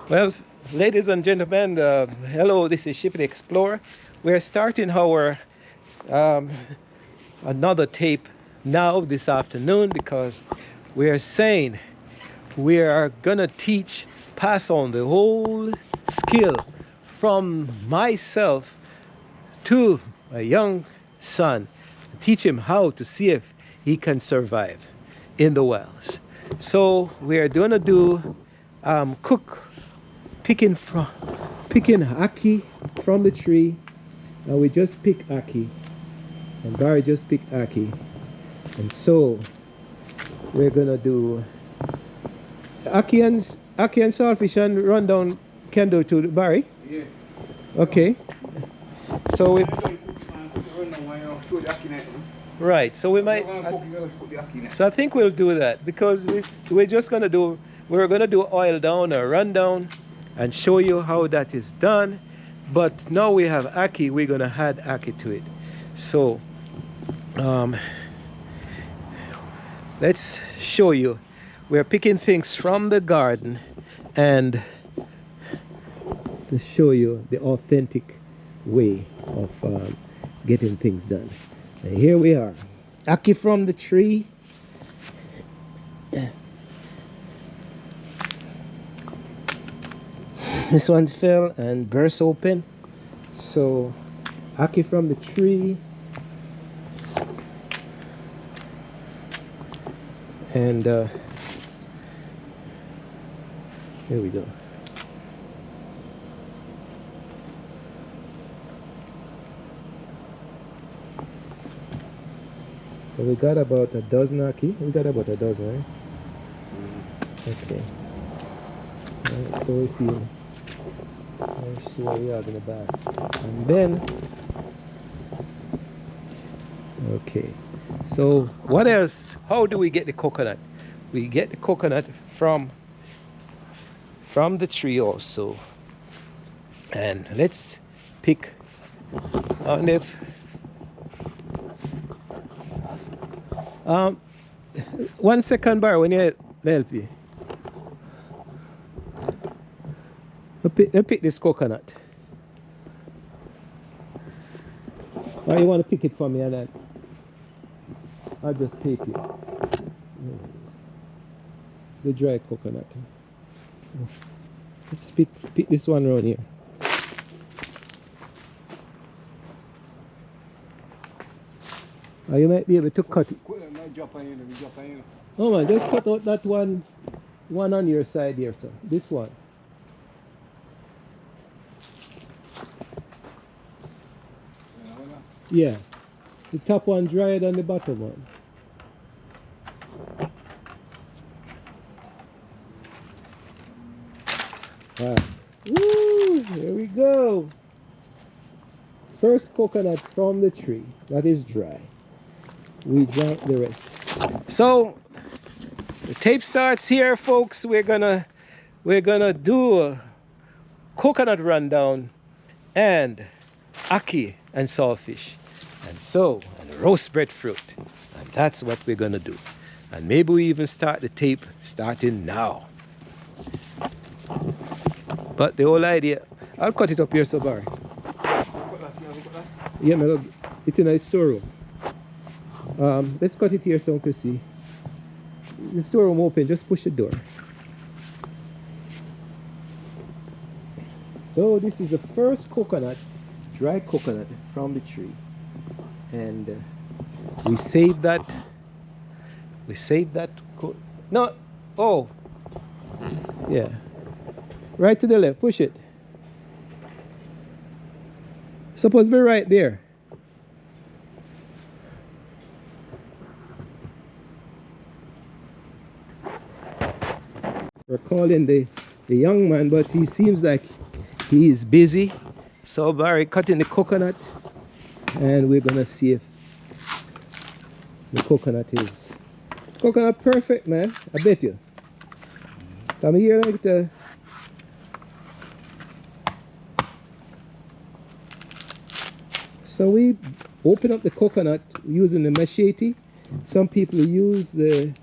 Well, ladies and gentlemen, hello, this is Shipping Explorer. We're starting our um, another tape now this afternoon because we're saying we are gonna teach, pass on the whole skill from myself to a young son, teach him how to see if he can survive in the wells. So we are gonna do cook picking ackee from the tree. And we just pick ackee, and Barry just picked ackee, and so we're gonna do ackee and saltfish and rundown can do too, Barry. Yeah. Okay. So we right. So we might. So I think we'll do that because we're just gonna do. We're gonna do oil down or rundown, and show you how that is done. But now we have ackee. We're gonna add ackee to it. So let's show you. We're picking things from the garden, and to show you the authentic way of getting things done. And here we are, ackee from the tree. This one fell and burst open. So ackee from the tree, and here we go. So we got about a dozen ackee. We got about a dozen, right? Okay. Alright, so we see. I'll see where we are in the back. And then, okay. So what else? How do we get the coconut? We get the coconut from the tree also. And let's pick on if 1 second, Bar, when you help you. Pick this coconut. Or you want to pick it for me and then I'll just take it. The dry coconut. Let's pick this one around here. Or you might be able to cut it. Oh man, just cut out that one on your side here, sir. This one. Yeah, the top one drier than the bottom one. Wow. Woo! Here we go. First coconut from the tree that is dry. We drank the rest. So the tape starts here, folks. We're gonna do a coconut rundown and ackee and saltfish. And roast breadfruit. And that's what we're gonna do. And maybe we even start the tape starting now. But the whole idea, I'll cut it up here, so Barry. Yeah, my love, it's in a storeroom. Let's cut it here so we can see. The storeroom open, just push the door. So this is the first coconut, dry coconut from the tree. And we save that. No, oh, yeah. Right to the left, push it. Supposed to be right there. We're calling the young man, but he seems like he is busy. So Barry cutting the coconut, and we're gonna see if the coconut perfect, man. I bet you. Come here, like the. So we open up the coconut using the machete. Some people use the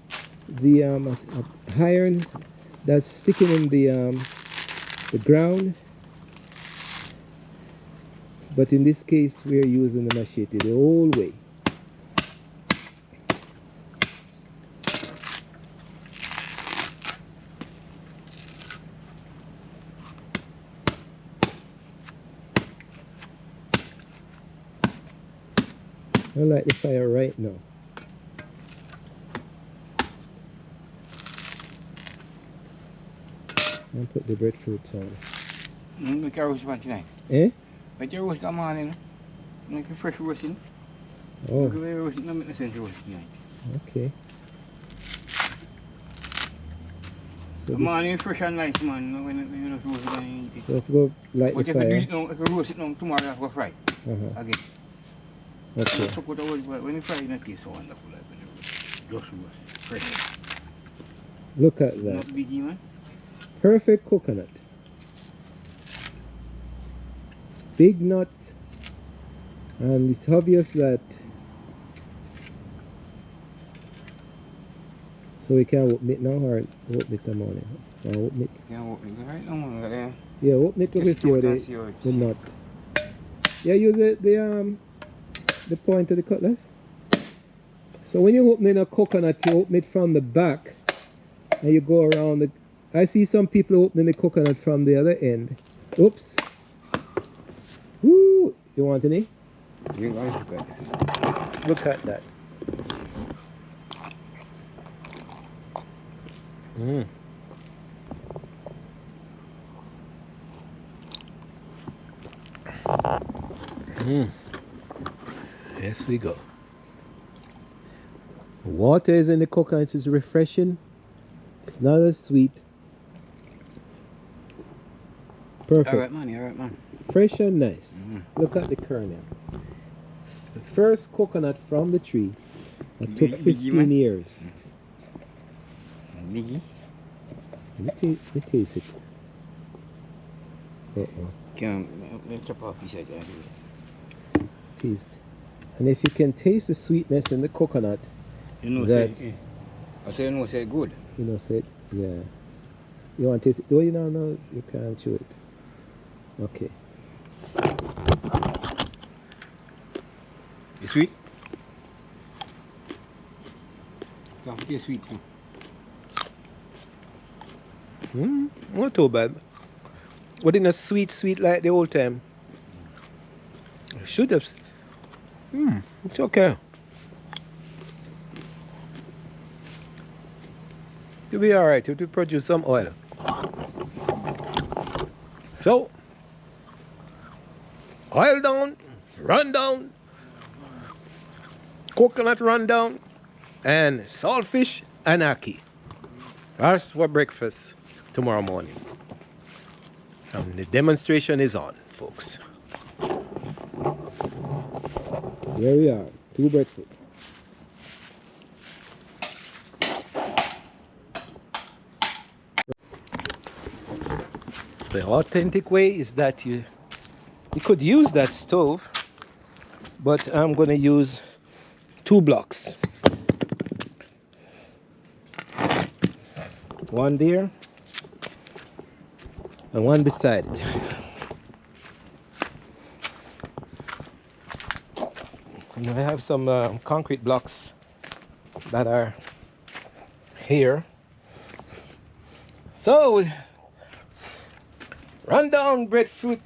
iron that's sticking in the ground. But in this case, we are using the machete the whole way. I like the fire right now. And put the breadfruits on. Make a roast one tonight. Eh? Make a roast that morning. Make a fresh roasting. Oh. Make a roast, no make no sense roast tonight. Okay. So The morning fresh and nice, man. When you don't roast it and eat it. so if you go light But the if you do fire. it now, if you roast it now, tomorrow you have to fry again. Okay. So put the oil, but when you fry it, it tastes so wonderful. Like when you roast. Just roast. Fresh. Look at that. Not biggie, man. Perfect coconut. Big nut. And it's obvious that so we can open it now or open it tomorrow. Or open it. Yeah, open it right now. Yeah, open it to see what the nut. Yeah, use the point of the cutlass. So when you open a coconut, you open it from the back and you go around the. I see some people opening the coconut from the other end. Oops. Woo! You want any? You like that. Look at that. Mm. Mm. Yes, we go. Water is in the coconut. It's refreshing. It's not as sweet. Perfect. Alright, man. Fresh and nice. Look at the kernel. The first coconut from the tree. It took 15 years. Biggie. Let me taste it. Can chop off piece of that. Taste. And if you can taste the sweetness in the coconut, You know, that's, say, I say, you know, say good. you know, say, yeah. You want to taste it? Oh, you know, no, you can't chew it. Okay. It's sweet? It's taste sweet too. Not too bad. But in a sweet like the old time. Should have. It's okay. It'll be alright. It will produce some oil. So, oil down, run down, coconut run down, and saltfish and ackee. That's for breakfast tomorrow morning. And the demonstration is on, folks. Here we are, 2 breadfruit. The authentic way is that you could use that stove, but I'm gonna use 2 blocks. One there and one beside it. And I have some concrete blocks that are here. So run down breadfruit.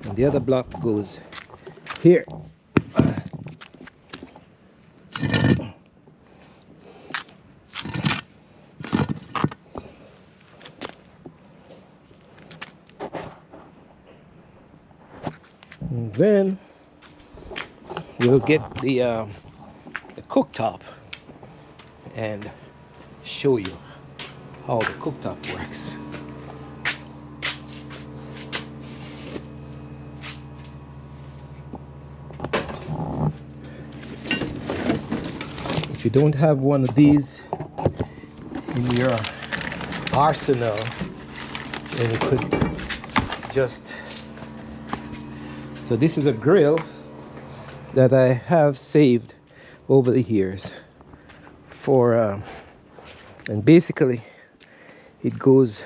And the other block goes here. And then we'll get the cooktop and show you how the cooktop works. If you don't have one of these in your arsenal, then you could just... So this is a grill that I have saved over the years for and basically it goes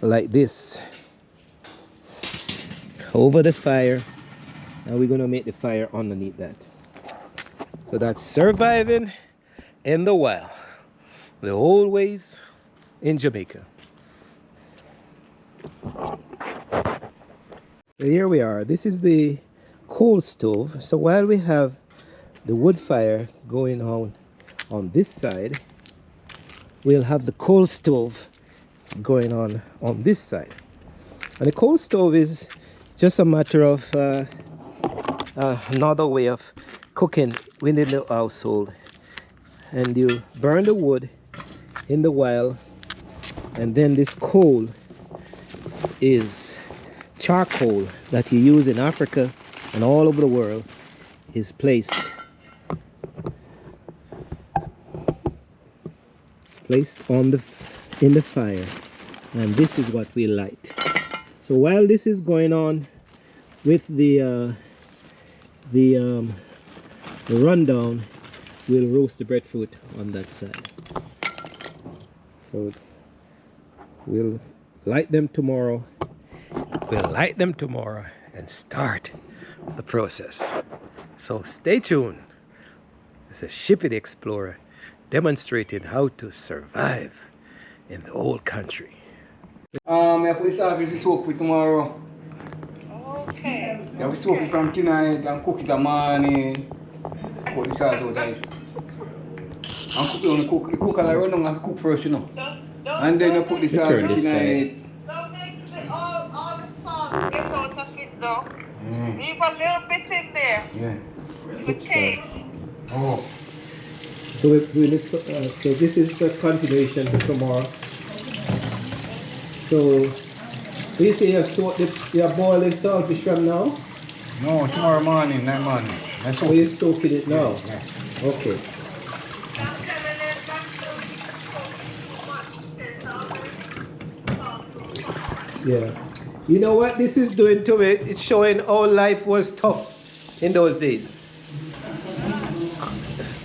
like this over the fire, and we're gonna make the fire underneath that. So that's surviving in the wild, the old ways in Jamaica. Here we are. This is the coal stove. So while we have the wood fire going on this side, we'll have the coal stove going on this side. And the coal stove is just a matter of another way of cooking within the household. And you burn the wood in the wild, and then this coal is charcoal that you use in Africa and all over the world, is placed on in the fire, and this is what we light. So while this is going on with the rundown, we'll roast the breadfruit on that side. So we'll light them tomorrow. We'll light them tomorrow and start the process. So stay tuned. This is Shippy the Explorer demonstrating how to survive in the old country. I put this off to soak for tomorrow. Okay. Yeah, we soak it from tonight and cook it in the morning. Put this out there. And cook it on the cook. The cook I run down and cook first, you know. And then I put this out Turn this tonight. Don't make all the salt get out of it though. Leave a little bit in there. Yeah. For taste. Oh. So so this is a continuation for tomorrow. So you say you're boiling saltfish from now? No, tomorrow morning, 9 morning. That's Or you're soaking it now? Yeah. Okay. Stop telling them not to cook too much. Yeah. You know what this is doing to it? It's showing how life was tough in those days.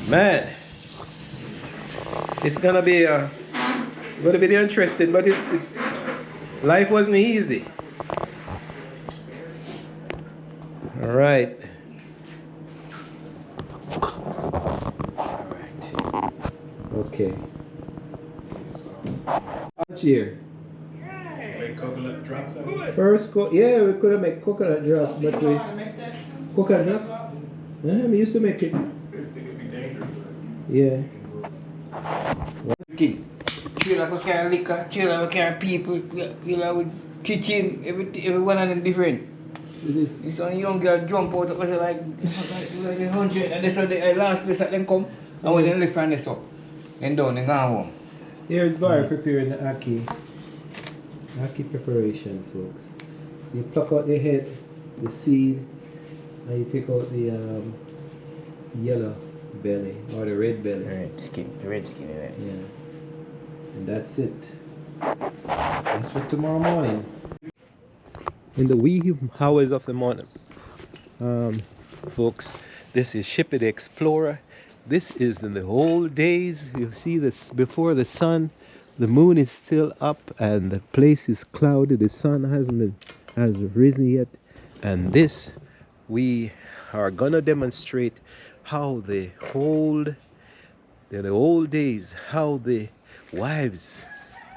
Man, it's gonna be interesting, but life wasn't easy. All right. Okay. Much here. Make coconut drops out of it? First, yeah, we could have made coconut drops, but we coconut drops. Yeah, we used to make it. It could be dangerous. Yeah. Trailer will carry liquor, trailer will carry people, trailer with kitchen, every one of them different. It is. This one young girl jump out, it was like 100, and that's how the last place that them come, and when they live from this up, and down and go home. Here's Barry preparing the ackee preparation, folks. You pluck out the head, the seed, and you take out the yellow belly or the red belly. The red skin in it. Yeah. And that's it. That's for tomorrow morning. In the wee hours of the morning, folks, this is Shippy the Explorer. This is in the old days. You see this before the sun, the moon is still up and the place is cloudy. The sun has risen yet. And this, we are gonna demonstrate how the old days, how the wives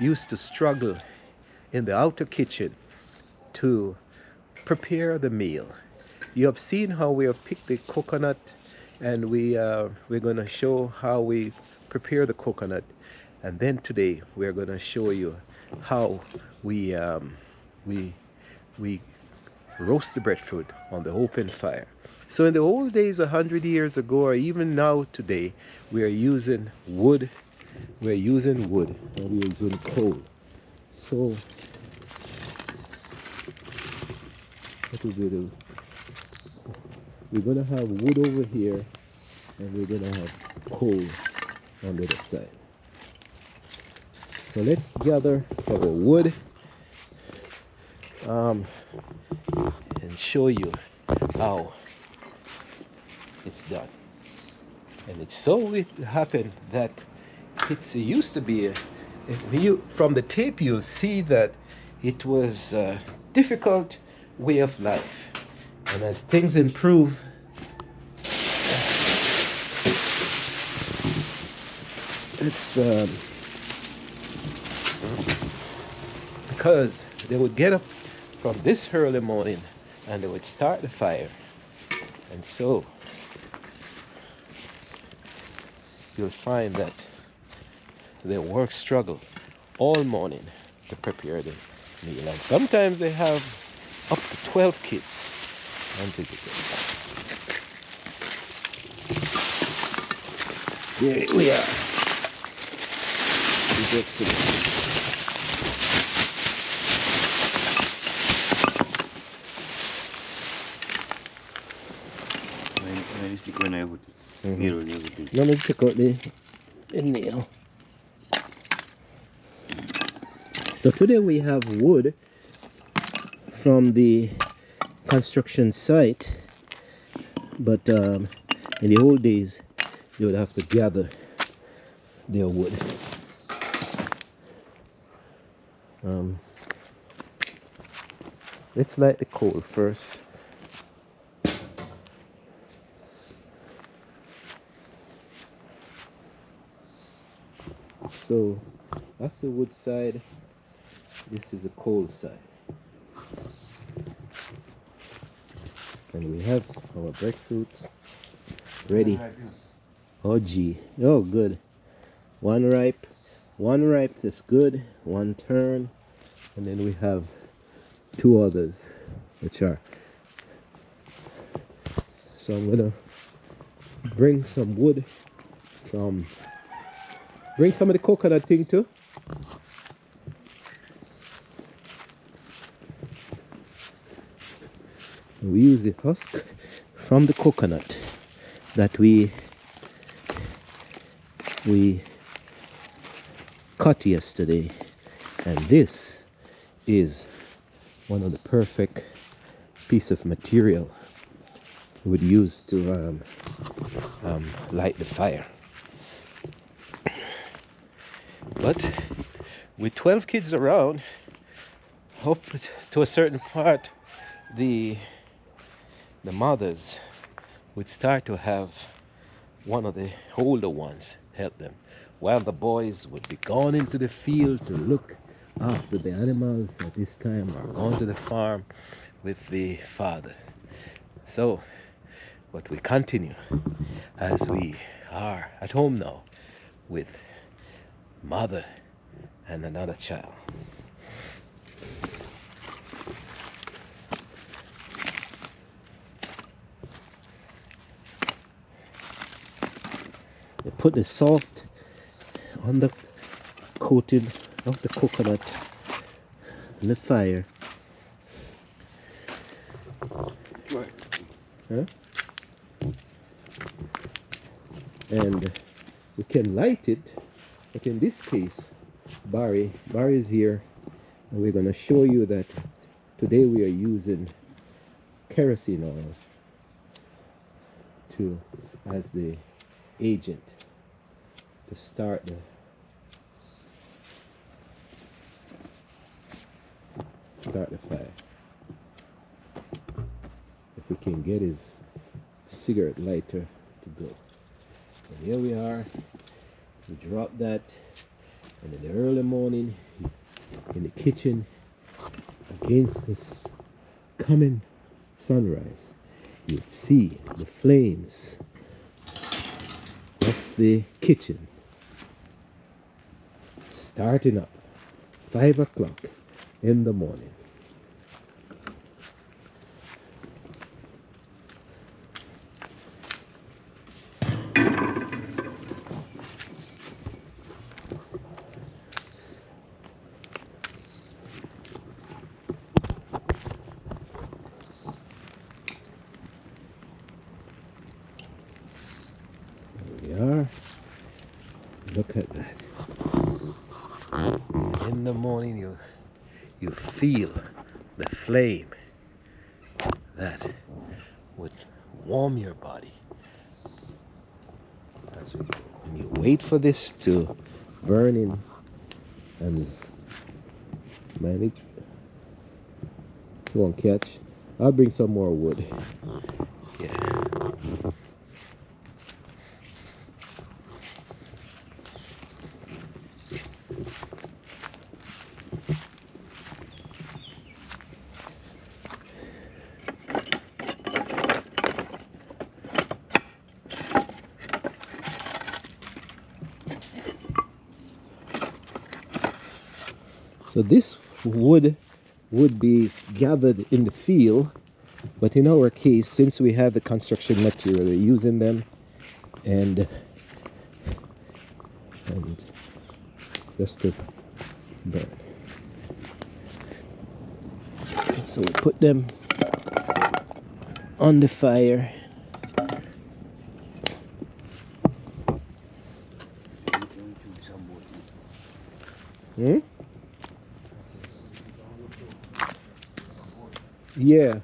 used to struggle in the outer kitchen to prepare the meal. You have seen how we have picked the coconut, and we're going to show how we prepare the coconut, and then today we're going to show you how we roast the breadfruit on the open fire. So in the old days, 100 years ago, or even now today, we are using wood. We're using wood and we're using coal. So what will we do? We're gonna have wood over here and we're gonna have coal on the other side. So let's gather our wood and show you how it's done. And it so it happened that it used to be from the tape you'll see that it was a difficult way of life, and as things improve, it's because they would get up from this early morning and they would start the fire, and so you'll find that they work struggle all morning to prepare the meal, and sometimes they have up to 12 kids and visitors. There we are. We get some. Let me check out the nail. So today we have wood from the construction site, but in the old days you would have to gather their wood. Let's light the coal first. So that's the wood side, this is the coal side. And we have our breadfruits ready. Oh gee, oh good. One ripe is good, one turn, and then we have two others which are. So I'm gonna bring some wood from, bring some of the coconut thing too. We use the husk from the coconut that we cut yesterday, and this is one of the perfect piece of material we would use to light the fire. But with 12 kids around, up to a certain part, the mothers would start to have one of the older ones help them, while the boys would be gone into the field to look after the animals at this time, or gone to the farm with the father. So, but we continue as we are at home now with mother and another child. They put the salt on the coating of the coconut in the fire. Huh? And we can light it, but in this case, Barry is here, and we're going to show you that today we are using kerosene oil as the agent to start the fire. If we can get his cigarette lighter to go. And here we are. We drop that, and in the early morning in the kitchen against this coming sunrise, you'd see the flames of the kitchen starting up 5 o'clock in the morning. Look at that. In the morning you feel the flame that would warm your body. When you wait for this to burn in, and man, it won't catch. I'll bring some more wood. Yeah. So this wood would be gathered in the field, but in our case, since we have the construction material, we're using them and just to burn. So we put them on the fire. Hmm? Yeah.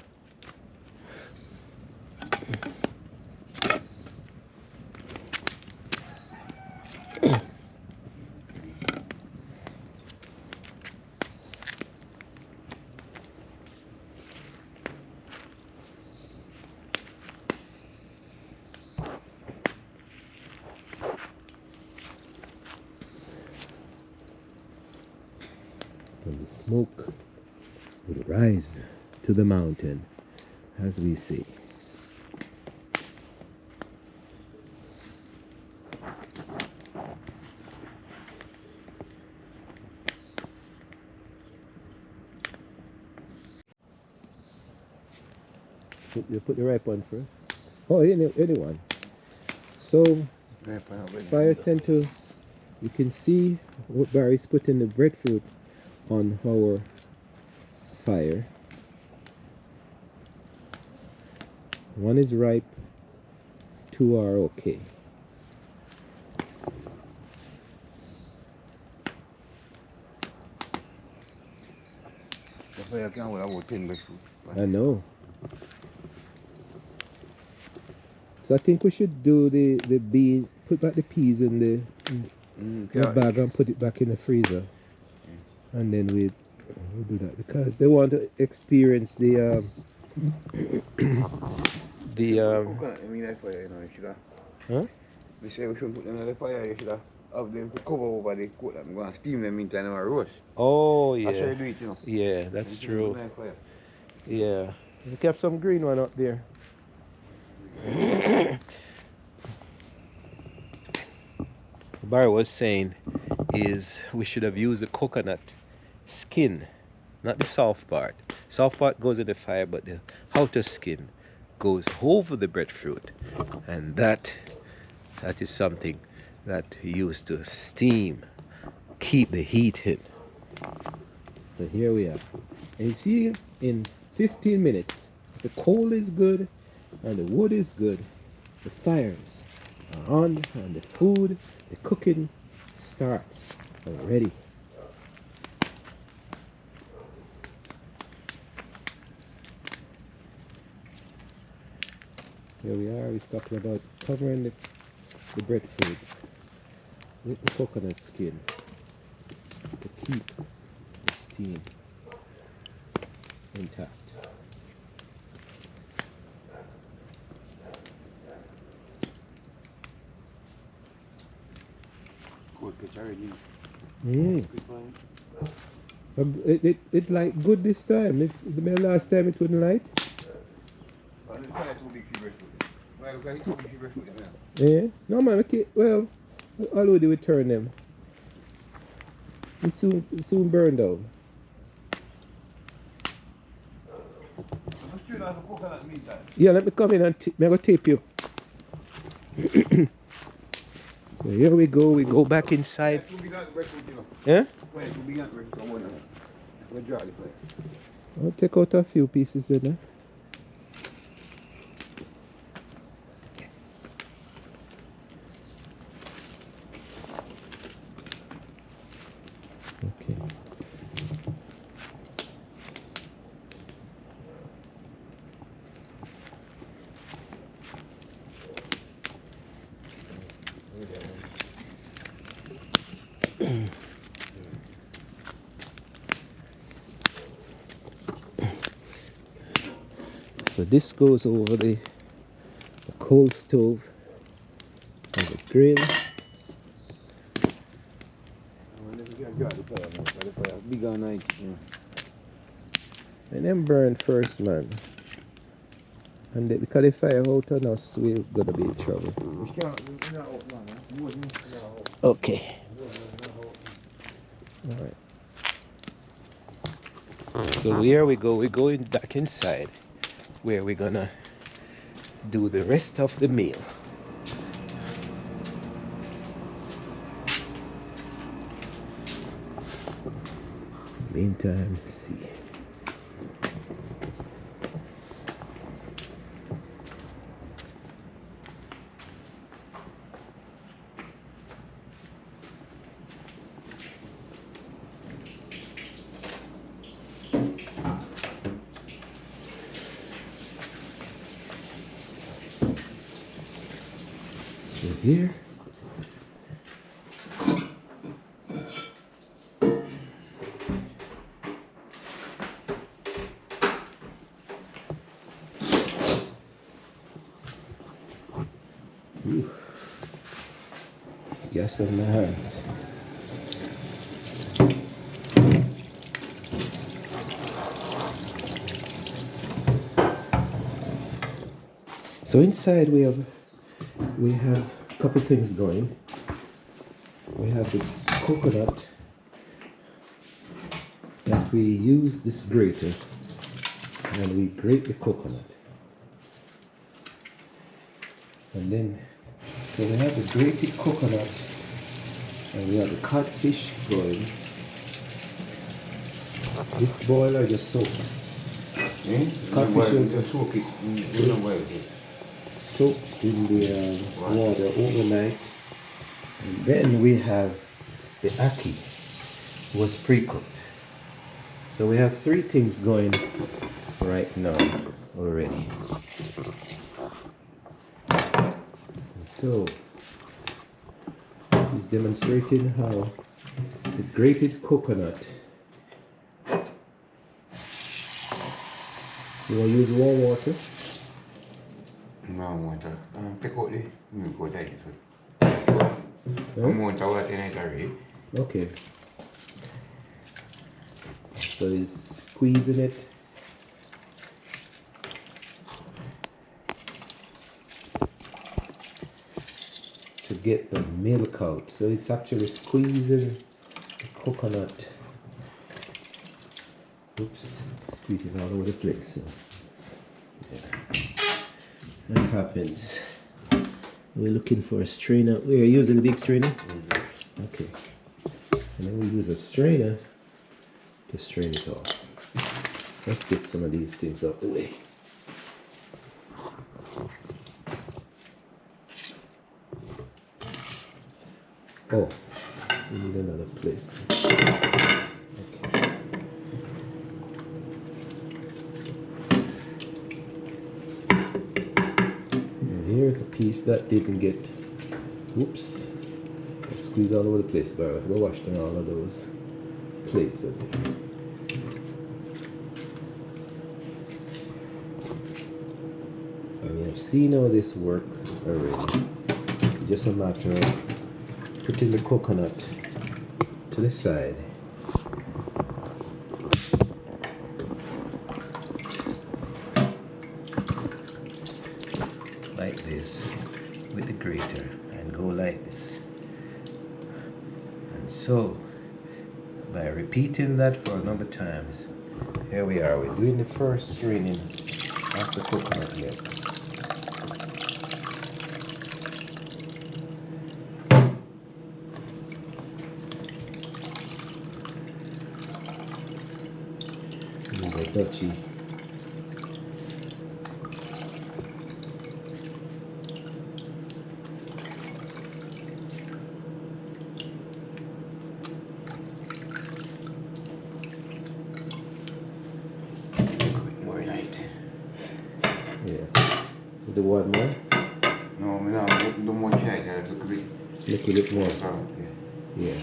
And the smoke would rise to the mountain, as we see. You put the ripe one first. Oh, anyone. So fire tend to, you can see what Barry's putting the breadfruit on our fire. One is ripe, two are okay. I know. So I think we should do the bean, put back the peas in the bag and put it back in the freezer. And then we'll do that because they want to experience the Coconut, I mean, that's why, you know, you should have. huh? We say we shouldn't put them in the fire, you should have them to cover over the coat. I'm going to steam them meantime and roast. Oh That's how yeah. you do it, you know. Yeah, that's You put them true. in the fire. Yeah. We kept some green one up there. Barry was saying is we should have used the coconut skin, not the soft part. Soft part goes in the fire, but the outer skin goes over the breadfruit, and that is something that he used to steam, keep the heat in. So here we are, and you see in 15 minutes, the coal is good and the wood is good, the fires are on, and the food, the cooking starts already. Here we are, we're talking about covering the breadfruit with the coconut skin to keep the steam intact. Good pitch already. It light good this time. The last time it wouldn't light. And the fire too big for breadfruit. Well, because it's too big for breadfruit, Yeah. No man, okay. Well, all we do we turn them. It soon burn down. I'm sure that's a coconut meantime. Yeah, let me come in and me go tape you. So here we go back inside. Too big at breadfruit, you know. Yeah? Fire too big at breadfruit. I'm going to draw the fire. I'll take out a few pieces then. Eh? Okay. So this goes over the coal stove and the grill. Big on night. And then burn first, man. And because the fire out on us, we're gonna be in trouble. Okay. Alright. So here we go. We're going back inside where we're gonna do the rest of the meal. Meantime, let's see. So here. Ooh. Gas on my hands. So inside we have a couple things going. We have the coconut that we use this grater and we grate the coconut. And then, so we have the grated coconut and we have the codfish going. This boiler just soaked. Codfish is just soak it. Soaked in the water overnight. And then we have the ackee was pre-cooked. So we have three things going right now already. And so he's demonstrating how the grated coconut. You want to use warm water? Warm water. Take out the milk or that. Huh? Water in it already. Okay. So he's squeezing it. To get the milk out. So it's actually squeezing the coconut. Oops, squeezing all over the place. So, yeah. That happens. We're looking for a strainer. We're using the big strainer? Okay. And then we use a strainer to strain it off. Let's get some of these things out the way. Oh, we need another plate. Okay. And here's a piece that didn't get, oops, squeeze all over the place, but we're washing all of those plates up there. And you have seen how this work already. Just a matter of putting the coconut to the side. Like this with the grater and go like this. And so by repeating that for a number of times, here we are, we're doing the first straining of the coconut milk. Dutchie. Do one more. No, I don't want to try that. Look a bit. Little bit more. Yeah. Yeah.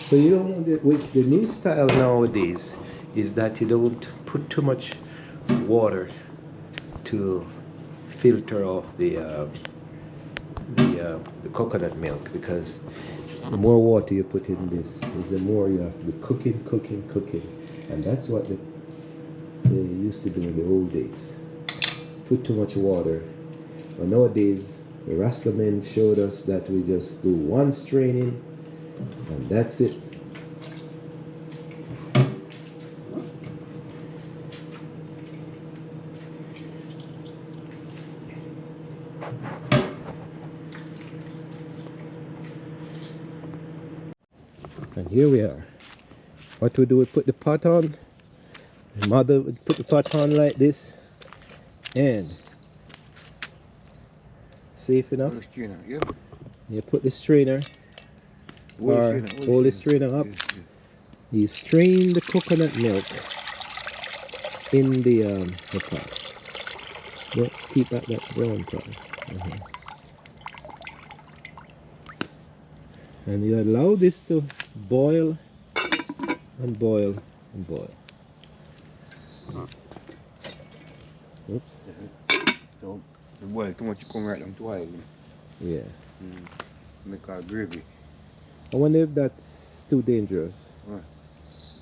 So you know, with the new style nowadays is that you don't put too much water to filter off the coconut milk, because the more water you put in this is the more you have to be cooking, and that's what they used to do in the old days. Put too much water. But nowadays the Rasta men showed us that we just do one straining and that's it. And here we are. What we do, we put the pot on. The mother would put the pot on like this, and safe enough. Yeah. You put the strainer, or hold the strainer up. You strain the coconut milk in the pot. Don't keep that brown part. And you allow this to boil and boil and boil. Oops. So, the boil too much, you come right down to oil. Yeah. Make a gravy. I wonder if that's too dangerous. What?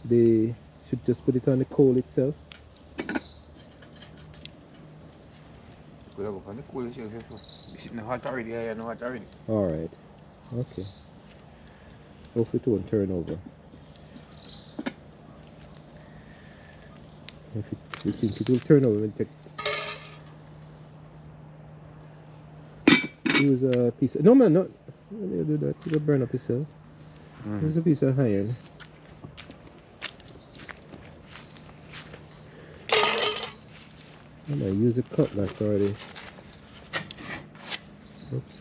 They should just put it on the coal itself. Could have gone on the cool itself. It's sitting hot already. I know hot already. Alright. Okay. Hopefully it won't turn over. If you think it will turn over, we'll use a piece of... No man, no. You do that. You'll burn up yourself. There's a piece of iron. I might use a cutlass already. Oops.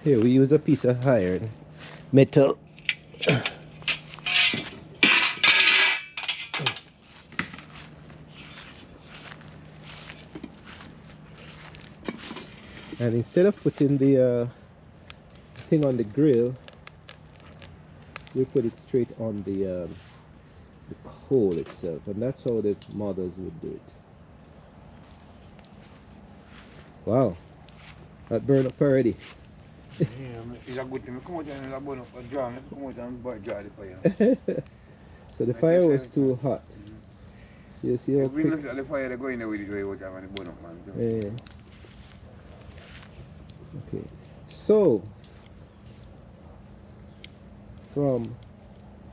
Here we use a piece of iron, metal. And instead of putting the thing on the grill, we put it straight on the coal itself, and that's how the mothers would do it. Wow, that burned up already. Yeah, it's a good thing. Come out and burn up a drum. Come out and dry the fire. So the fire was too hot. So you see how We quick. look at the fire, they go in there with it, and it burn up, man. Yeah. Okay, so from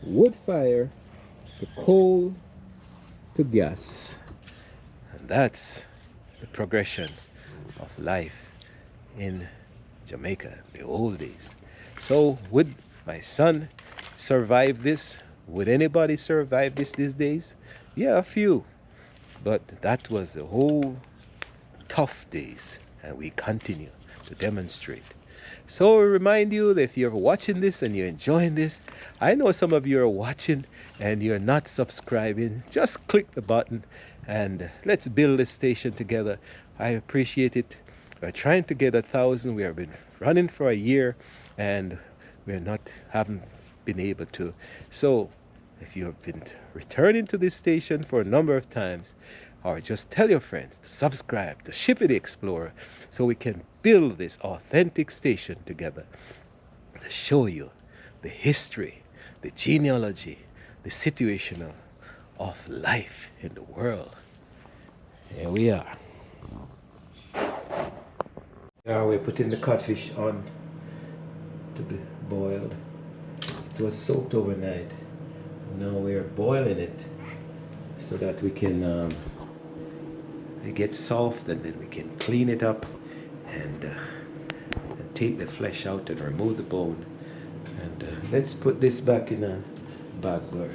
wood fire to coal to gas, and that's the progression of life in Jamaica, the old days. So would my son survive this? Would anybody survive this these days? Yeah, a few, but that was the whole tough days, and we continue to demonstrate. So I remind you that if you're watching this and you're enjoying this, I know some of you are watching and you're not subscribing, just click the button and let's build this station together. I appreciate it. We're trying to get 1,000. We have been running for a year and haven't been able to. So if you have been returning to this station for a number of times, or just tell your friends to subscribe to Shippy the Explorer so we can build this authentic station together to show you the history, the genealogy, the situation of life in the world. Here we are. Now we're putting the codfish on to be boiled. It was soaked overnight. Now we're boiling it so that we can it gets soft, and then we can clean it up and take the flesh out and remove the bone. And let's put this back in a bag where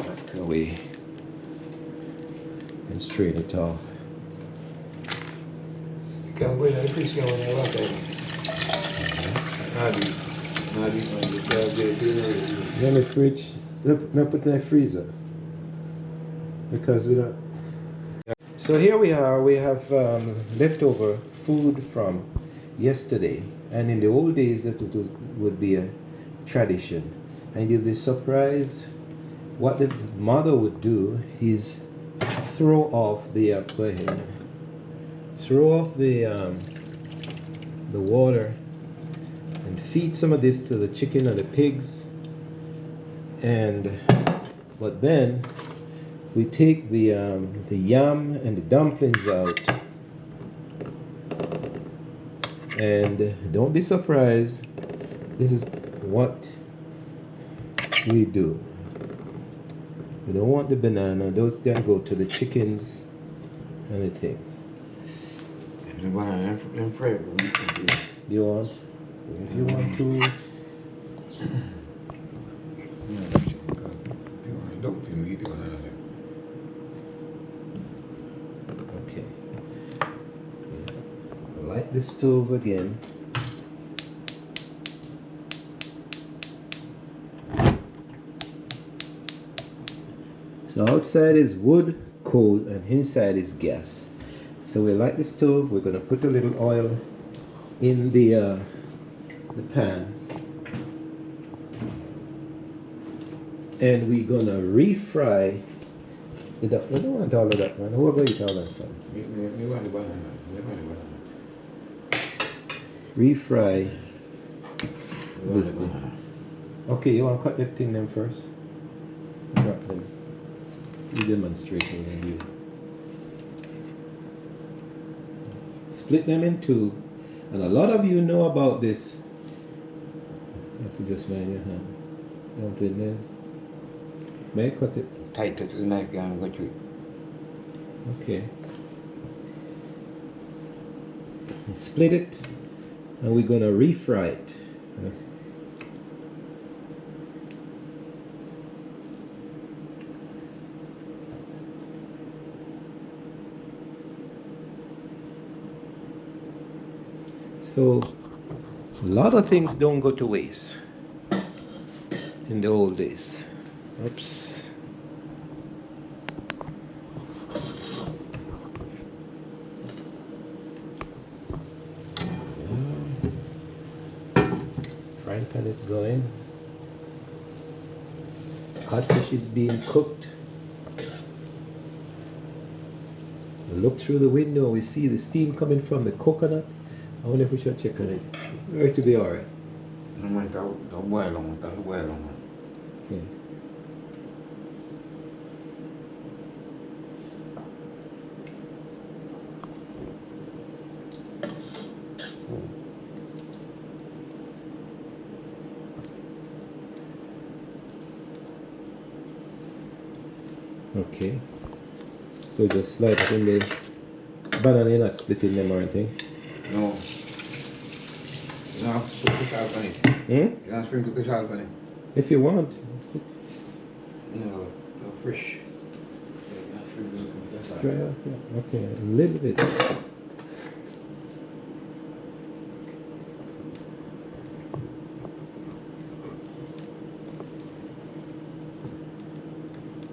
back away and strain it off. You can go in and fish when you want it. Now this one, because they In the fridge. No, put in the freezer. Because we don't. So here we are. We have leftover food from yesterday, and in the old days that would be a tradition, and you'll be surprised what the mother would do is throw off the go ahead, throw off the water and feed some of this to the chicken or the pigs, and but then we take the yam and the dumplings out, and don't be surprised, this is what we do. We don't want the banana, those then go to the chickens and the thing. The banana, them fry. You want? If you want to. Okay. Light the stove again. So outside is wood, coal, and inside is gas. So we light the stove. We're going to put a little oil in the pan, and we're going to refry. We don't want all of that, man. Who are going to eat all that stuff? Me want the banana. Refry this Banana. thing. Okay, you want to cut the thing them first? Drop them. You demonstrating and you split them in two, and a lot of you know about this. You have to just mind your hand. Don't put it there. May I cut it? Tight to the knife and go to it. Okay. Split it, and we're gonna refry it. So a lot of things don't go to waste in the old days. Oops. Frying pan is going. Codfish is being cooked. We look through the window, we see the steam coming from the coconut. I wonder if we should check on it. It to be alright. Don't boil long. Okay. Okay. So just slide it in the banana, you're not splitting them or anything. No. You don't have to put the salt on it. You don't sprinkle the salt on it. If you want. No, fresh. You don't sprinkle the salt. Try out, yeah. Okay, a little bit.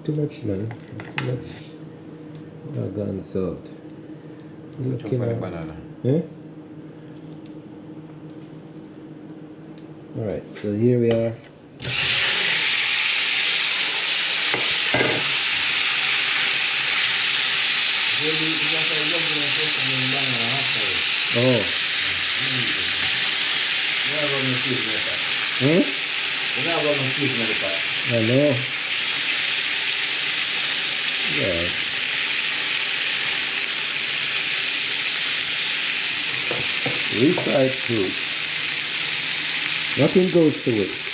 Too much, man. Too much. Gone salt. Looking at banana. eh? Alright, so here we are. Oh. I know. Yeah. Refried fruit. Nothing goes to waste.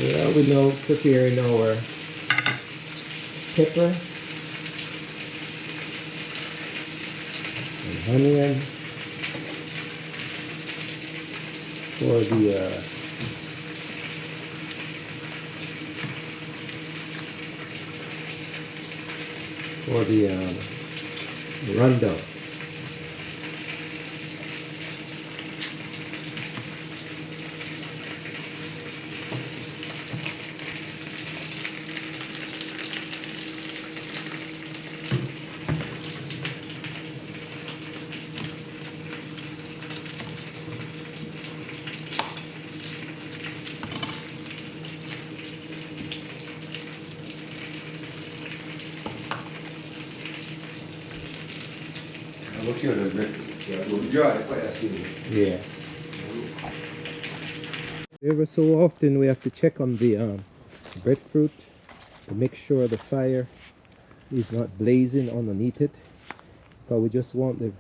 Well, we now preparing our pepper and onions for the for the rundown. Look here, the bread. Yeah, we'll dry it quite actually. Yeah. Every so often we have to check on the breadfruit to make sure the fire is not blazing underneath it, because we just want the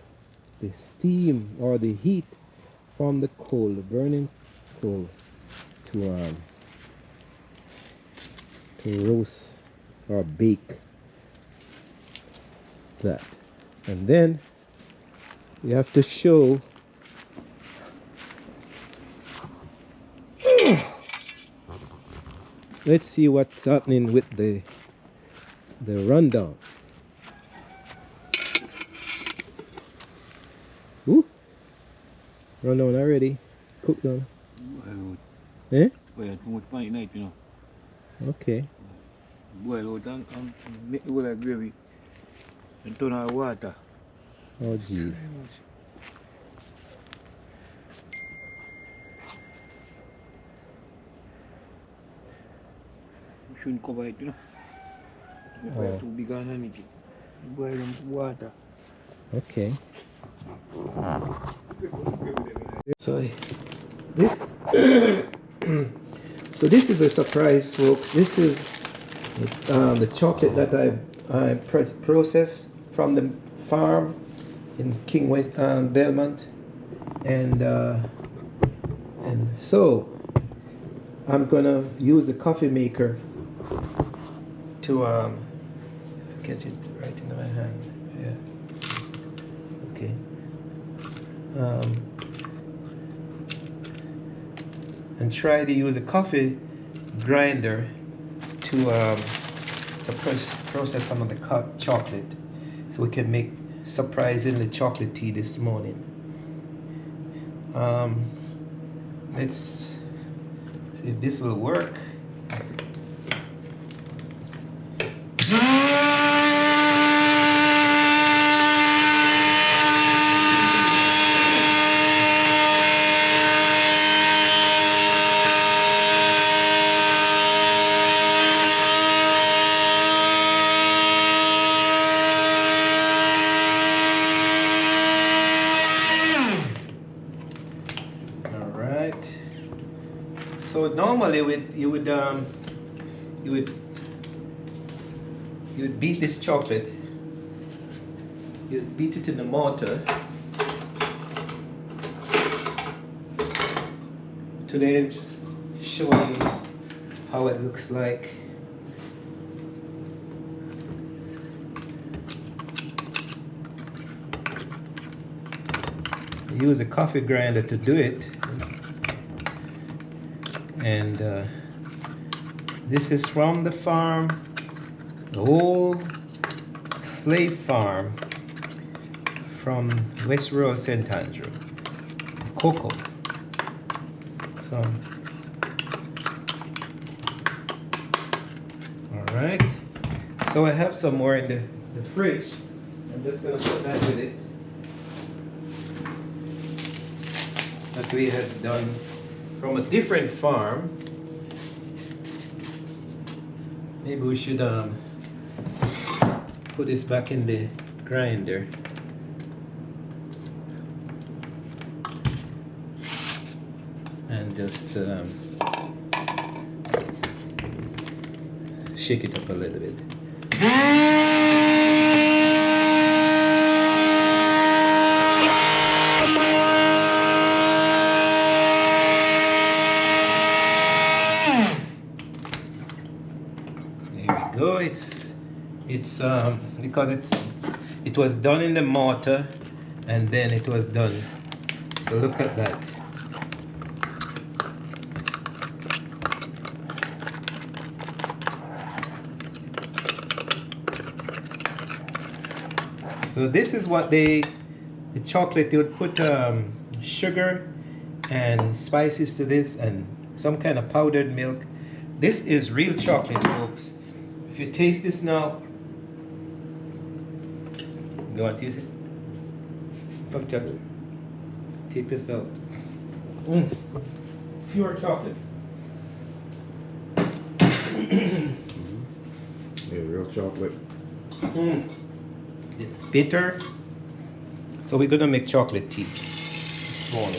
steam or the heat from the coal, the burning coal, to roast or bake that. And then we have to show let's see what's happening with the rundown. Ooh, rundown already cooked on. Eh? Well, too much fine night, you know. Okay. Boil out and make the whole of gravy and turn on water. Oh geez. You shouldn't cover it, you know. The fire too big underneath it. Boil in water. Okay. So this so this is a surprise, folks. This is the chocolate that I processed from the farm in King West, Belmont, and so I'm gonna use the coffee maker to get it right into my hand. Yeah. Okay. And try to use a coffee grinder to process some of the chocolate, so we can make surprisingly chocolate tea this morning. Let's see if this will work. So normally you would beat this chocolate. You'd beat it in the mortar. Today, show you how it looks like. Use a coffee grinder to do it. And this is from the farm, the old slave farm from West Rural St. Andrew. Cocoa. So, all right. So I have some more in the fridge. I'm just gonna put that with it. That we had done from a different farm. Maybe we should put this back in the grinder. And just shake it up a little bit. Go. It's because it was done in the mortar and then it was done. So look at that. So this is what the chocolate, they would put sugar and spices to this and some kind of powdered milk. This is real chocolate, folks. If you taste this now, you want to taste it? Some chocolate. Tip this out. Pure chocolate. Yeah, real chocolate. It's bitter. So we're gonna make chocolate tea this morning.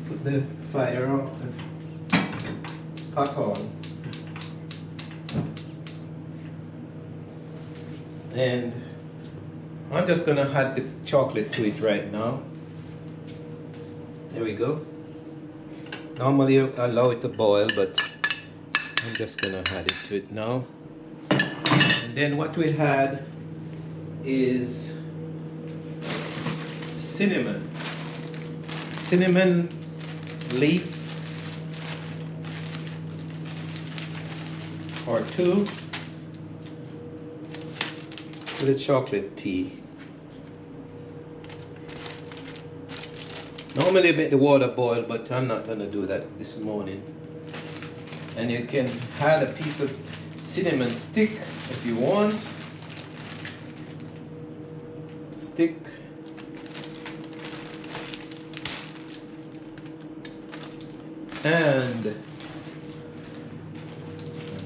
Put the fire on, pot on, and I'm just gonna add the chocolate to it right now. There we go. Normally I allow it to boil, but I'm just gonna add it to it now. And then what we had is cinnamon leaf or two for the chocolate tea. Normally I make the water boil, but I'm not gonna do that this morning. And you can add a piece of cinnamon stick if you want. Stick. And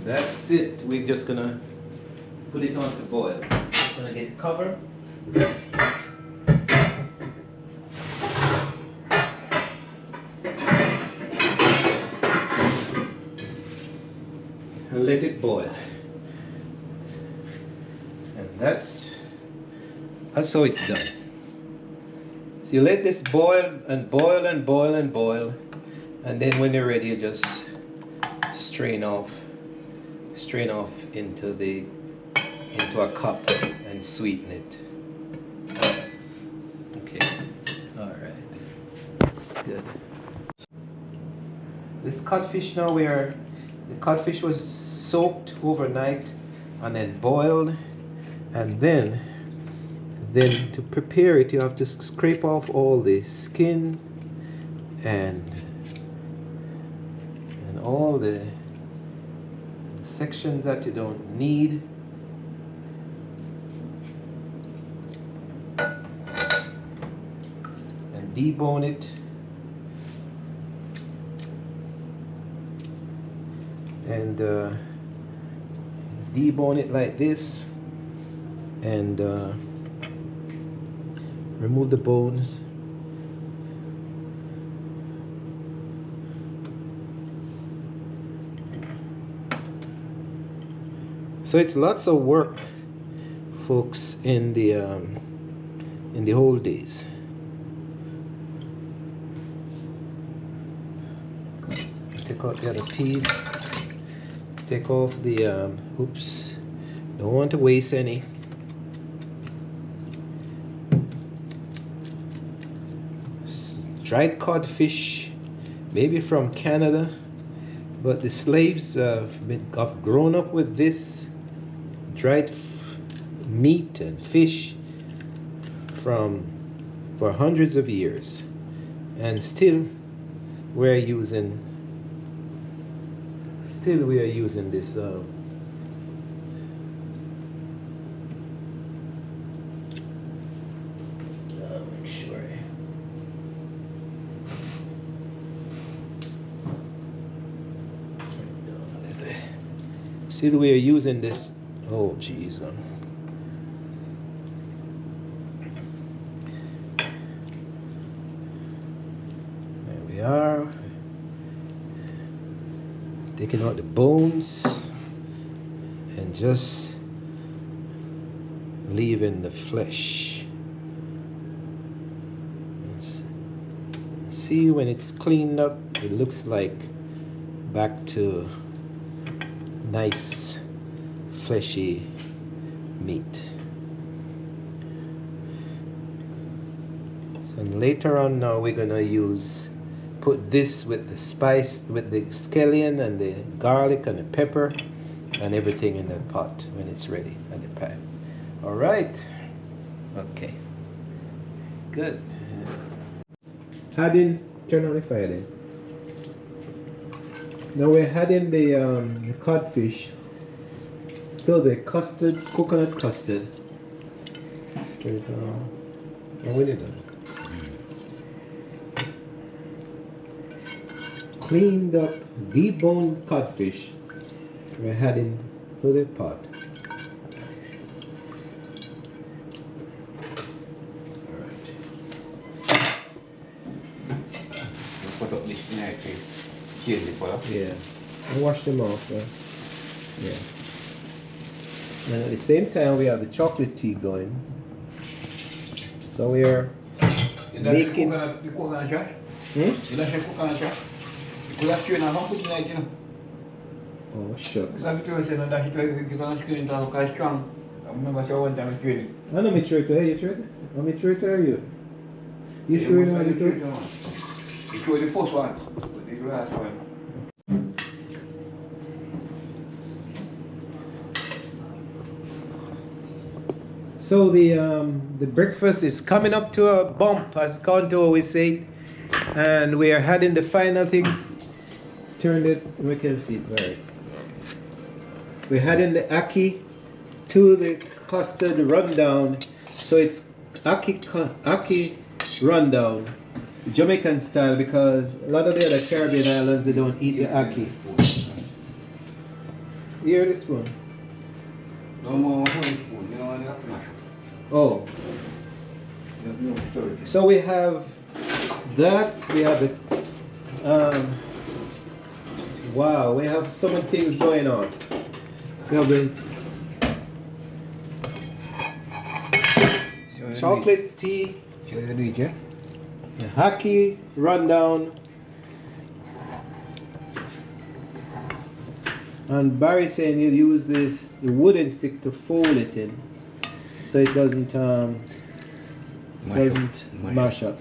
that's it. We're just gonna put it on to boil. Just gonna get cover. And let it boil. And that's how it's done. So you let this boil and boil and boil and boil, and then when you're ready, you just strain off into a cup and sweeten it. Okay, all right, good. This codfish now, the codfish was soaked overnight and then boiled, and then to prepare it, you have to scrape off all the skin and all the sections that you don't need. And debone it. And debone it like this, and remove the bones. So it's lots of work, folks, in the old days. Take out the other piece. Take off the oops. Don't want to waste any. Dried codfish, maybe from Canada, but the slaves have grown up with this dried meat and fish for hundreds of years, and still we are using this make sure. Still we are using this. Oh geez. There we are. Taking out the bones and just leaving the flesh. See, when it's cleaned up, it looks like back to nice fleshy meat. And later on now we're gonna put this with the spice, with the scallion and the garlic and the pepper and everything in the pot when it's ready at the pan. All right. Okay. Good. Turn on the fire then. Now we're adding the codfish to the coconut custard. Turn it on. Oh, we did it. Cleaned up, deboned codfish we're adding to the pot. Put up this night to change the color. Yeah. And wash them off. Yeah. And at the same time we have the chocolate tea going. So we are making. The coconut trash? Hmm? You don't have coconut trash? You have to not put in it, you know. Oh shucks. Because you say that you can't screen it out because strong. I remember so one time I screened it. I know me sure to you sure. I'm me sure to you. You sure you know the truth? You show the first one, but the last one. So the breakfast is coming up to a bump, as Conto always say, and we are having the final thing. Turn it, we can see it. Right. We're adding the ackee to the custard rundown, so it's ackee rundown, Jamaican style, because a lot of the other Caribbean islands they don't eat the ackee. Here, this one. No more spoon, you know, that's not. Oh. No, sorry. So we have that. We have the. Wow, we have so many things going on. We have the chocolate tea, So you do it, yeah? the ackee rundown, and Barry saying you'll use the wooden stick to fold it in, so it doesn't mash up.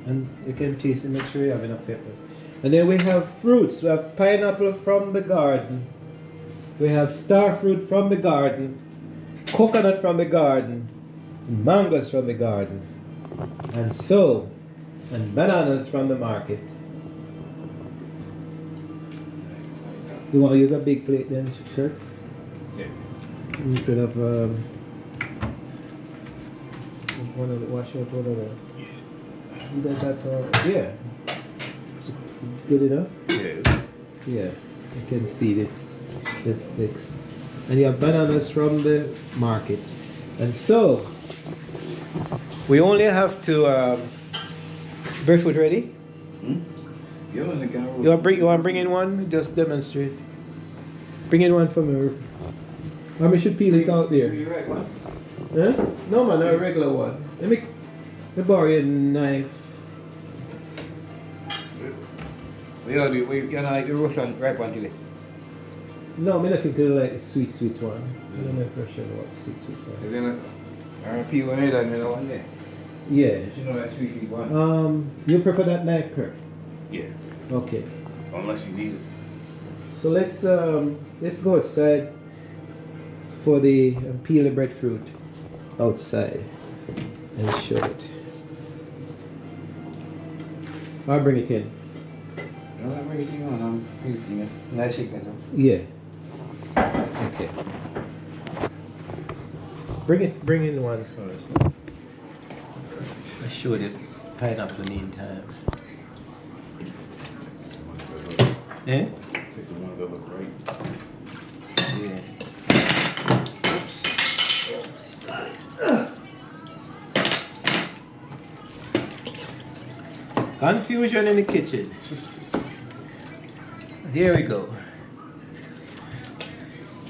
And you can taste it. Make sure you have enough pepper. And then we have fruits. We have pineapple from the garden. We have star fruit from the garden, coconut from the garden, mangoes from the garden, and bananas from the market. You want to use a big plate then, Kirk? Yeah. Instead of one of the wash out one of the. You got that? Yeah. Good enough? Yes. Yeah, you can see it. And you have bananas from the market. And so, we only have to. Barefoot ready? You want You want bring in one? Just demonstrate. Bring in one for me. Or we should peel it out there. You right one? Huh? No man, a regular one. Let me borrow your knife. You're not like the Russian ripe one today. No, I think you like the sweet one. I don't know if I should want the sweet one. Then I peel one head and another one there. Yeah. You know that sweet one? You prefer that knife, Kirk? Yeah. Okay. Unless you need it. So let's go outside for the peel the breadfruit outside and show it. I'll bring it in. No, I'm waiting on. I'm waiting. Nice sickness. Yeah. Okay. Bring in one first. I showed it pineapple meantime. Eh? Take the ones that look great. Yeah. Confusion in the kitchen. Here we go.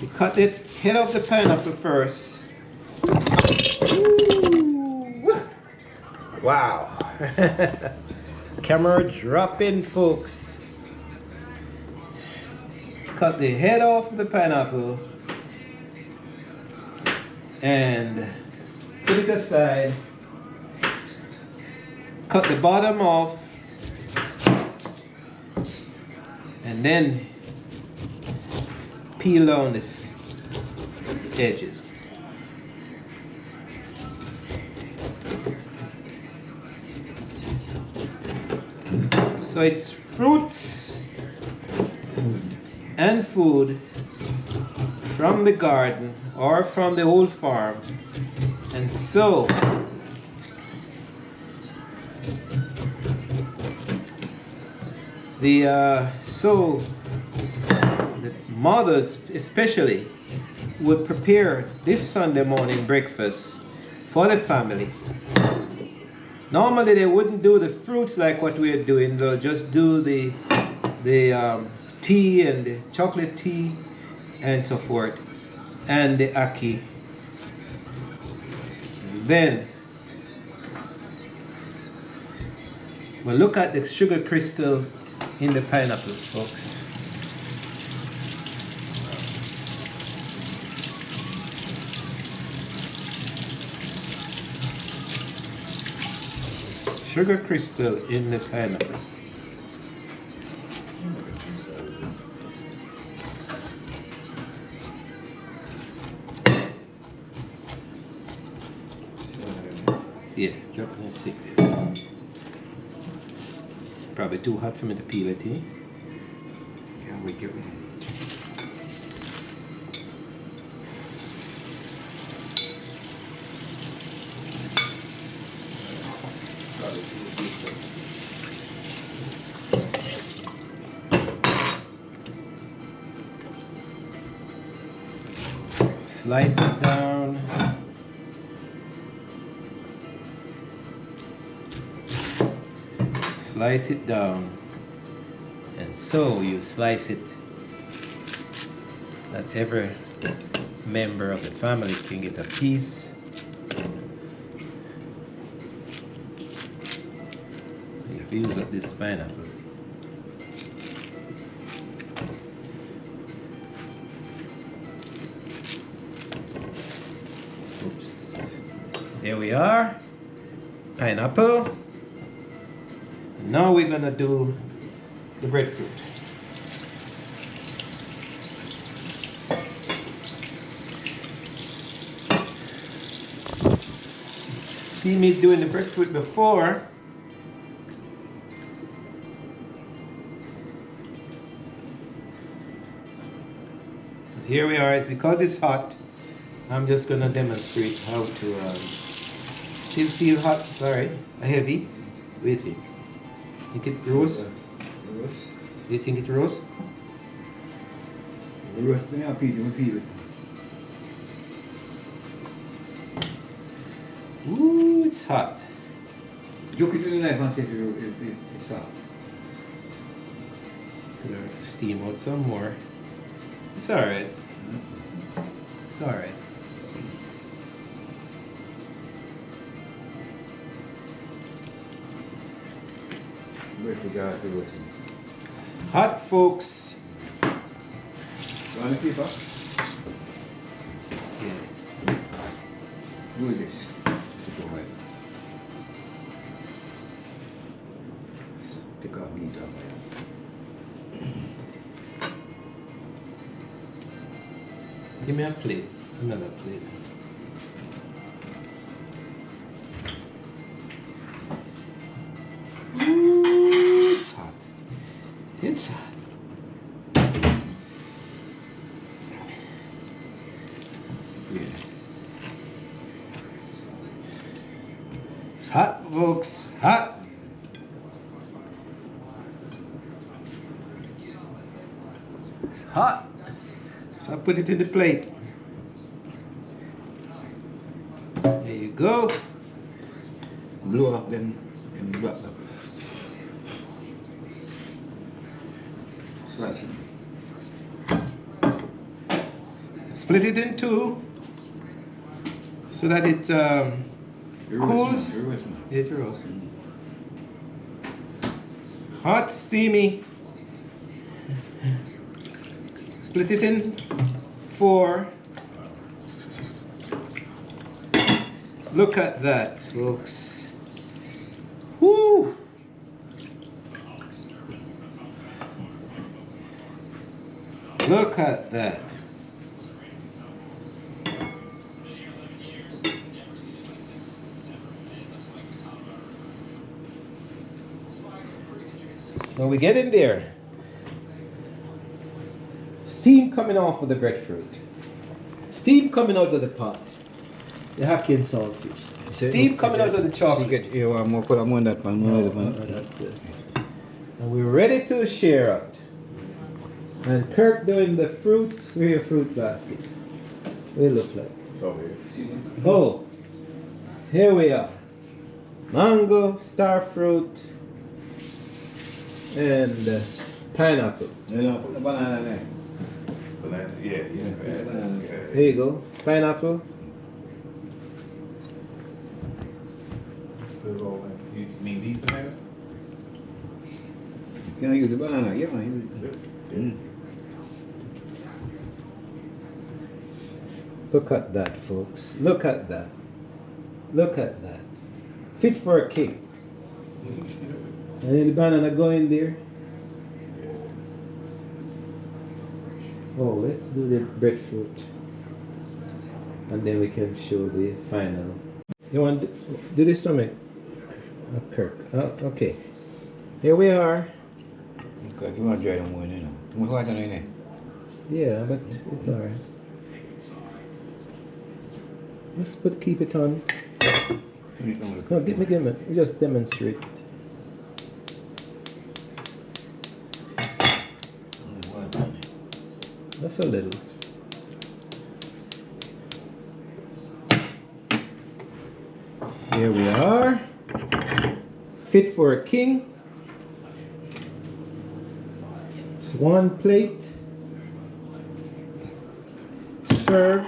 You cut the head of the pineapple first. Ooh. Wow. Camera dropping, folks. Cut the head off the pineapple and put it aside. cut the bottom off, and then peel down this edges. So it's fruits and food from the garden or from the old farm, and so the mothers especially would prepare this Sunday morning breakfast for the family. Normally they wouldn't do the fruits like what we're doing. They'll just do the tea and the chocolate tea and so forth, and the ackee. Then we'll look at the sugar crystal in the pineapple, folks. Sugar crystal in the pineapple. Yeah, drop it and sit there. Probably too hot for me to peel it, eh? Can't wait, get one. Slice it down. Slice it down. And so you slice it that every member of the family can get a piece. You use up this pineapple. Oops. There we are. Pineapple. And now we're gonna do the breadfruit. See me doing the breadfruit before. But here we are. Because it's hot, I'm just gonna demonstrate how to still feel hot. Sorry, heavy. What do you think? Think it rose? Rose? Do you think it rose? Rose, then peel it. Ooh, it's hot. Joke it with a knife and see if it's hot. Gonna steam out some more. It's alright. It's alright. Where's the gas to roast? Hot, folks. You want to keep up? Yeah. Who is this? Take away. Take out meat off my Give me a plate. Another plate. Ooh, it's hot. It's hot. Yeah. It's hot, folks. Hot. It's hot. So I put it in the plate. There you go. blow up then and wrap up. Slice it. Split it in two so that it cools. It rolls. Hot, steamy. Split it in four. Look at that, folks. Woo! Look at that. So we get in there. Steam coming off of the breadfruit. Steam coming out of the pot. The hacky and saltfish. Steam coming out of the chocolate. That's good. And we're ready to share out. And Kirk doing the fruits. Where your fruit basket? What it look like? It's over here. Oh, here we are. Mango, star fruit, and pineapple. Put the banana there. Banana, yeah. There you go. Pineapple. Put it all in. You mean these bananas? Can I use the banana? Yeah, man. Look at that, folks. Look at that. Look at that. Fit for a king. And then the banana go in there. Oh, let's do the breadfruit. And then we can show the final. You want to do this for me? Kirk. Okay. Here we are. Okay, you want to try them more, you know. We watch it in there. Yeah, but it's alright. Keep it on. No, give me. We just demonstrate. That's a little. Here we are. Fit for a king. It's one plate. Serve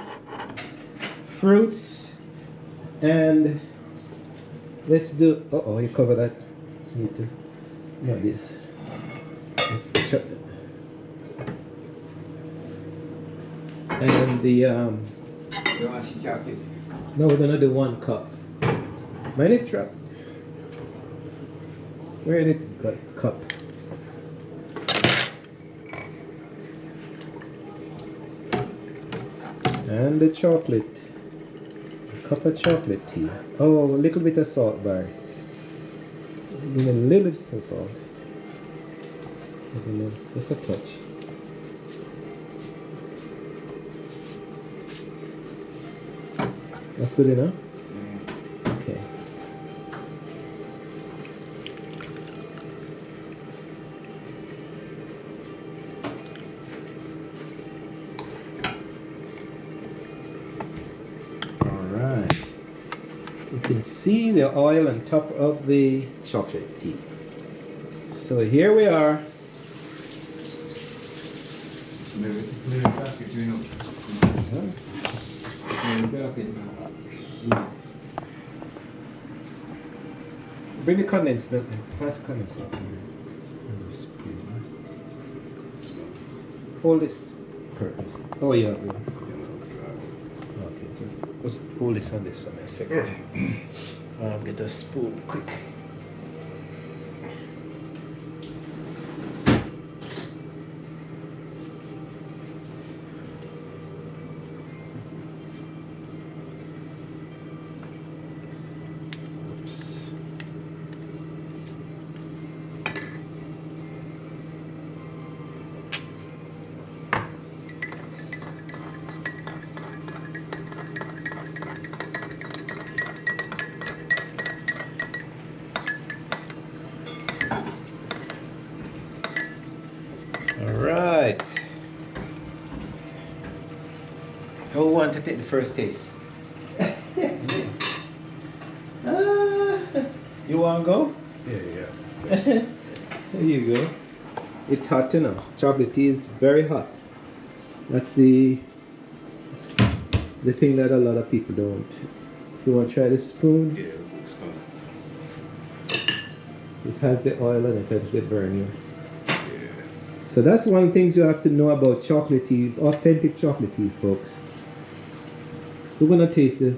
fruits and let's do. Oh, you cover that. Need to. Not this. And the You want to see chocolate? no, we're gonna do 1 cup. Mind it drop. Where did it go? Cup? And the chocolate. A cup of chocolate tea. Oh, a little bit of salt bar. Give me a little bit of salt. Just a touch. That's good enough? Okay. Alright. You can see the oil on top of the chocolate tea. So here we are. Bring the condensed milk. Pass the condensed milk. And the spoon. Hold this purpose. Oh yeah. Okay, let's hold this on this one a second. Get a spoon quick. Alright. So who wants to take the first taste? You want to go? Yeah. There you go. It's hot enough. Chocolate tea is very hot. That's the thing that a lot of people don't. You want to try this spoon? Yeah, it's fun. It has the oil in it that will burn you. Yeah. So that's one of the things you have to know about chocolate tea, authentic chocolate tea, folks. We're gonna taste it.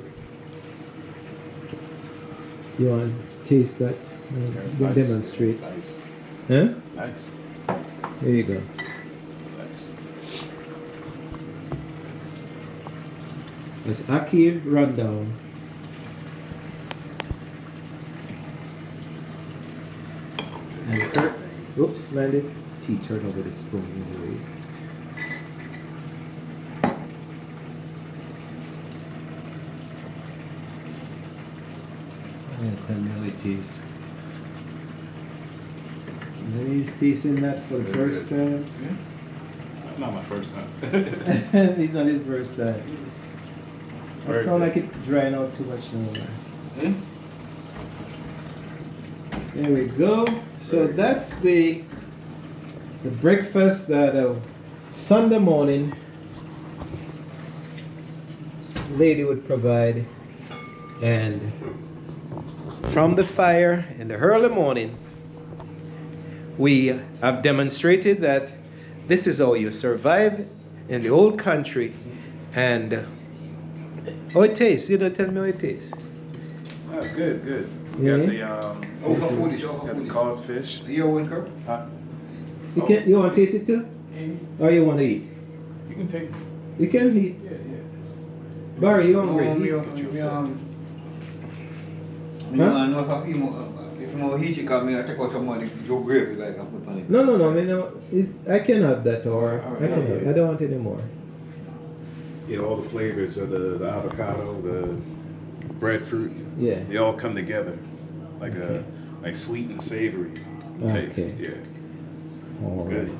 You want to taste that We'll demonstrate. Nice. Huh? Nice. There you go. Nice. It's Aki rundown. And Kirk, oops, man, it tea turned over the spoon anyway. Yeah, tell me how it is. And he's tasting that for the first time. Not my first time. It's not his first time. That Very sound good. like it drying out too much now. Hmm? There we go. So that's the breakfast that Sunday morning lady would provide, and from the fire in the early morning we have demonstrated that this is how you survive in the old country. And how it tastes, you don't tell me how it tastes. That's good, good. We Yeah. got the Oh, foolish, got the codfish. You want Kirk? Huh? You can, you want to taste it too, or you want to eat? You can take. You can eat. Yeah, yeah. Barry, you hungry? No, Eat. if more heat, you come in, I take out some money, your gravy like I put on it. No, I mean, no, I can have that, or I can Alright. have. I don't want any more. You know, all the flavors of the avocado, the breadfruit, Yeah. they all come together like Okay. like sweet and savory taste. Okay. Yeah, All good. right.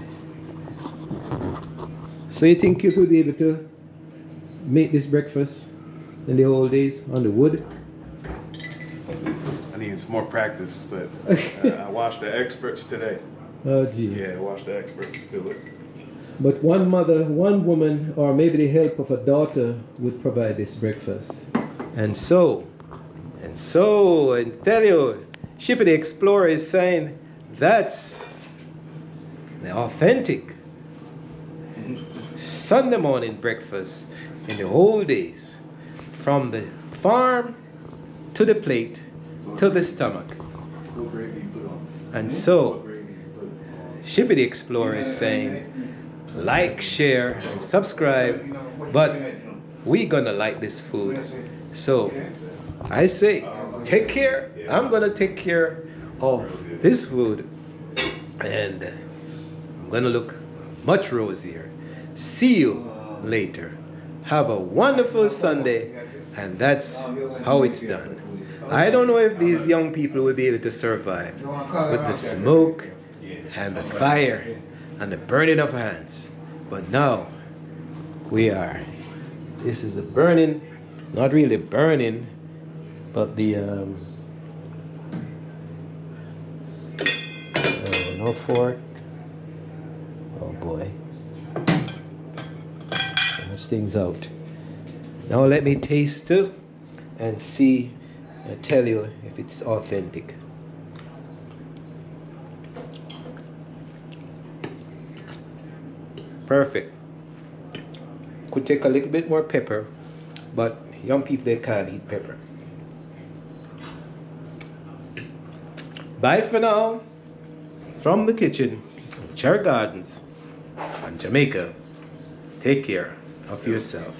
So you think you could be able to make this breakfast in the old days on the wood? I need some more practice, but I watched the experts today. Oh gee. Yeah, I watched the experts do it. But one mother, one woman, or maybe the help of a daughter would provide this breakfast. And so, I tell you, Shippy the Explorer is saying that's the authentic Sunday morning breakfast in the old days. From the farm to the plate to the stomach. What gravy you put on? And so, What gravy you put on? Shippy the Explorer is saying, like, share, and subscribe, but we gonna like this food. So I say, take care. I'm gonna take care of this food, and I'm gonna look much rosier. See you later. Have a wonderful Sunday, and that's how it's done. I don't know if these young people will be able to survive with the smoke and the fire and the burning of hands. But now we are. This is the burning, not really burning, but the oh, no fork. Oh boy. So much things out. Now let me taste it and see and tell you if it's authentic. Perfect. Could take a little bit more pepper, but young people, they can't eat pepper. Bye for now from the kitchen, Cherry Gardens, in Jamaica. Take care of yourself.